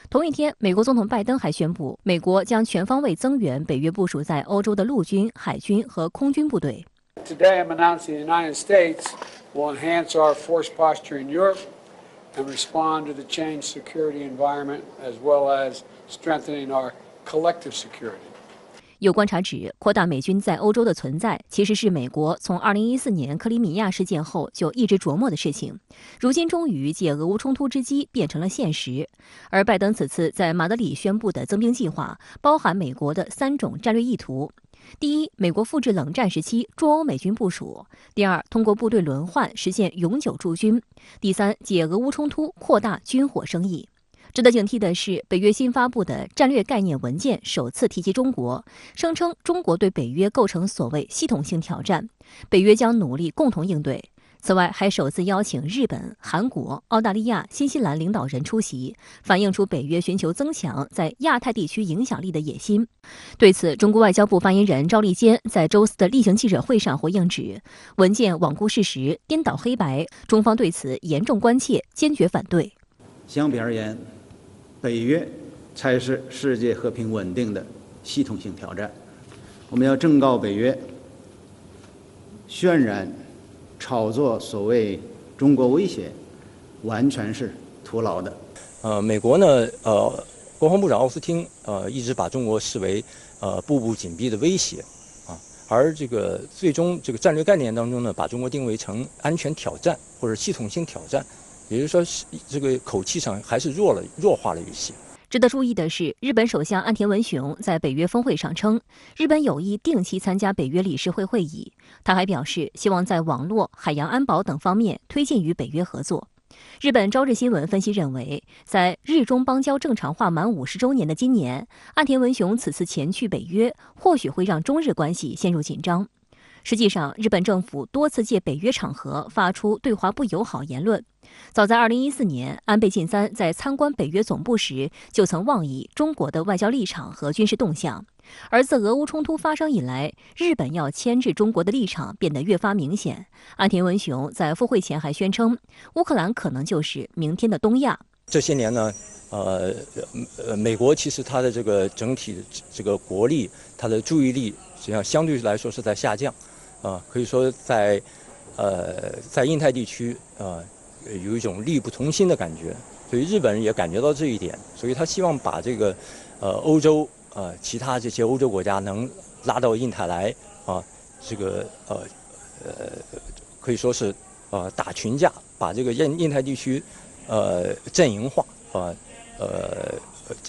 同一天，美国总统拜登还宣布，美国将全方位增援北约部署在欧洲的陆军、海军和空军部队。Today, I'm announcing the United States will enhance our force posture in Europe and respond to the changed security environment, as well as strengthening our collective security. 有观察指，扩大美军在欧洲的存在，其实是美国从2014年克里米亚事件后就一直琢磨的事情，如今终于借俄乌冲突之机变成了现实。而拜登此次在马德里宣布的增兵计划，包含美国的3种战略意图：第一，美国复制冷战时期驻欧美军部署；第二，通过部队轮换实现永久驻军；第三，借俄乌冲突扩大军火生意。值得警惕的是，北约新发布的战略概念文件首次提及中国，声称中国对北约构成所谓系统性挑战，北约将努力共同应对。此外，还首次邀请日本、韩国、澳大利亚、新西兰领导人出席，反映出北约寻求增强在亚太地区影响力的野心。对此，中国外交部发言人赵立坚在周四的例行记者会上回应指，文件罔顾事实、颠倒黑白，中方对此严重关切，坚决反对。相比而言，北约才是世界和平稳定的系统性挑战。我们要正告北约，渲染、炒作所谓中国威胁，完全是徒劳的。美国呢，国防部长奥斯汀一直把中国视为步步紧逼的威胁啊，而这个最终这个战略概念当中呢，把中国定位成安全挑战或者系统性挑战。也就是说，这个口气上还是弱化了一些。值得注意的是，日本首相岸田文雄在北约峰会上称，日本有意定期参加北约理事会会议。他还表示，希望在网络、海洋安保等方面推进与北约合作。日本朝日新闻分析认为，在日中邦交正常化满50周年的今年，岸田文雄此次前去北约，或许会让中日关系陷入紧张。实际上，日本政府多次借北约场合发出对华不友好言论。早在2014年，安倍晋三在参观北约总部时，就曾妄议中国的外交立场和军事动向。而自俄乌冲突发生以来，日本要牵制中国的立场变得越发明显。岸田文雄在赴会前还宣称，乌克兰可能就是明天的东亚。这些年呢，美国其实它的这个整体这个国力，它的注意力实际上相对来说是在下降。可以说在印太地区有一种力不从心的感觉，所以日本人也感觉到这一点，所以他希望把这个欧洲其他这些欧洲国家能拉到印太来这个可以说是打群架，把这个印太地区阵营化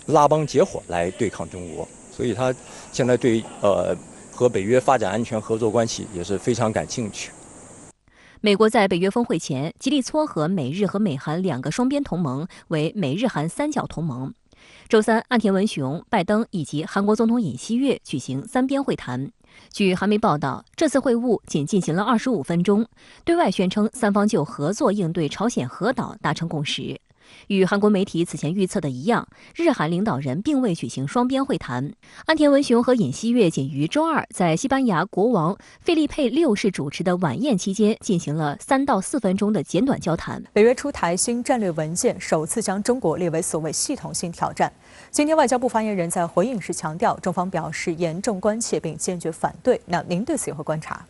拉帮结伙来对抗中国，所以他现在对和北约发展安全合作关系也是非常感兴趣。美国在北约峰会前极力撮合美日和美韩2个双边同盟为美日韩3角同盟。周三，岸田文雄、拜登以及韩国总统尹锡悦举行3边会谈。据韩媒报道，这次会晤仅进行了25分钟，对外宣称3方就合作应对朝鲜核岛达成共识。与韩国媒体此前预测的一样，日韩领导人并未举行双边会谈。岸田文雄和尹锡悦仅于周二在西班牙国王费利佩6世主持的晚宴期间进行了3到4分钟的简短交谈。北约出台新战略文件，首次将中国列为所谓系统性挑战。今天外交部发言人在回应时强调，中方表示严重关切并坚决反对。那您对此有何观察？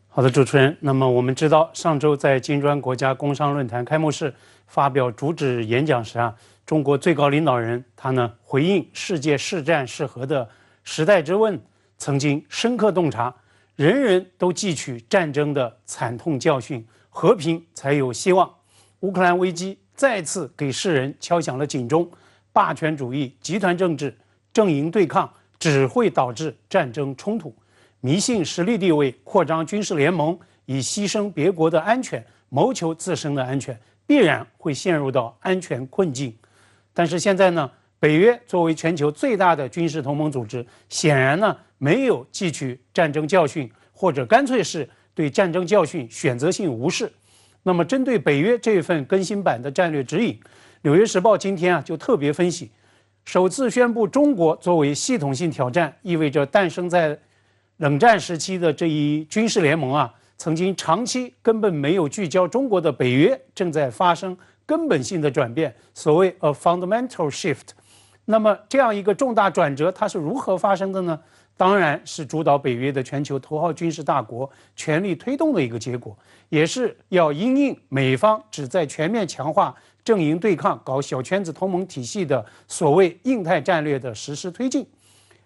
好的，主持人。那么我们知道，上周在金砖国家工商论坛开幕式发表主旨演讲时中国最高领导人他回应世界是战是和的时代之问，曾经深刻洞察人人都汲取战争的惨痛教训，和平才有希望。乌克兰危机再次给世人敲响了警钟，霸权主义、集团政治、阵营对抗只会导致战争冲突。迷信实力地位，扩张军事联盟，以牺牲别国的安全谋求自身的安全，必然会陷入到安全困境。但是现在北约作为全球最大的军事同盟组织，显然没有汲取战争教训，或者干脆是对战争教训选择性无视。那么针对北约这一份更新版的战略指引，《纽约时报》今天就特别分析，首次宣布中国作为系统性挑战，意味着诞生在冷战时期的这一军事联盟曾经长期根本没有聚焦中国的北约正在发生根本性的转变，所谓 a fundamental shift。那么这样一个重大转折，它是如何发生的呢？当然是主导北约的全球头号军事大国全力推动的一个结果，也是要因应美方旨在全面强化阵营对抗、搞小圈子同盟体系的所谓印太战略的实施推进。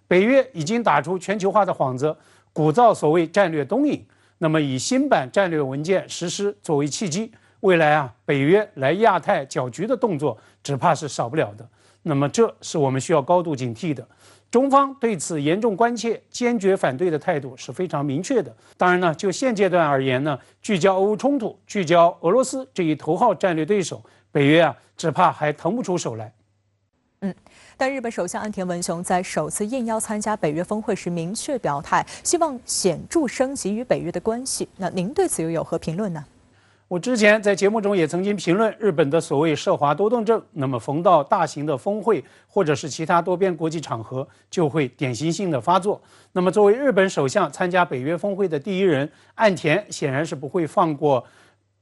北约已经打出全球化的幌子，鼓噪所谓战略东引。那么以新版战略文件实施作为契机，未来北约来亚太搅局的动作只怕是少不了的。那么这是我们需要高度警惕的。中方对此严重关切、坚决反对的态度是非常明确的。当然呢，就现阶段而言呢，聚焦俄乌冲突、聚焦俄罗斯这一头号战略对手，北约只怕还腾不出手来。但日本首相岸田文雄在首次应邀参加北约峰会时明确表态，希望显著升级与北约的关系。那您对此又有何评论呢？我之前在节目中也曾经评论日本的所谓涉华多动症，那么逢到大型的峰会或者是其他多边国际场合，就会典型性的发作。那么作为日本首相参加北约峰会的第一人，岸田显然是不会放过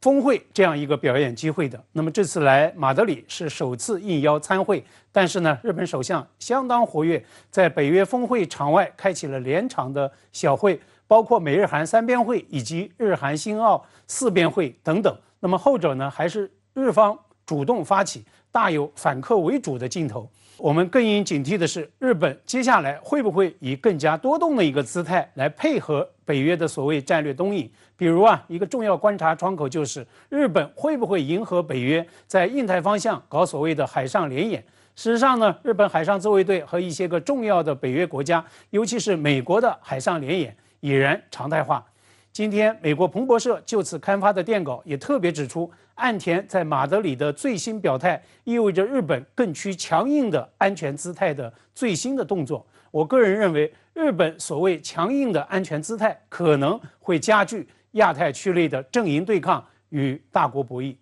峰会这样一个表演机会的。那么这次来马德里是首次应邀参会，但是呢，日本首相相当活跃，在北约峰会场外开启了连场的小会，包括美日韩3边会以及日韩新澳4边会等等。那么后者呢，还是日方主动发起，大有反客为主的劲头。我们更应警惕的是，日本接下来会不会以更加多动的一个姿态来配合北约的所谓战略东引？比如一个重要观察窗口就是日本会不会迎合北约在印太方向搞所谓的海上联演？事实上呢，日本海上自卫队和一些个重要的北约国家，尤其是美国的海上联演已然常态化。今天，美国彭博社就此刊发的电稿也特别指出，岸田在马德里的最新表态，意味着日本更趋强硬的安全姿态的最新的动作。我个人认为，日本所谓强硬的安全姿态，可能会加剧亚太区内的阵营对抗与大国博弈。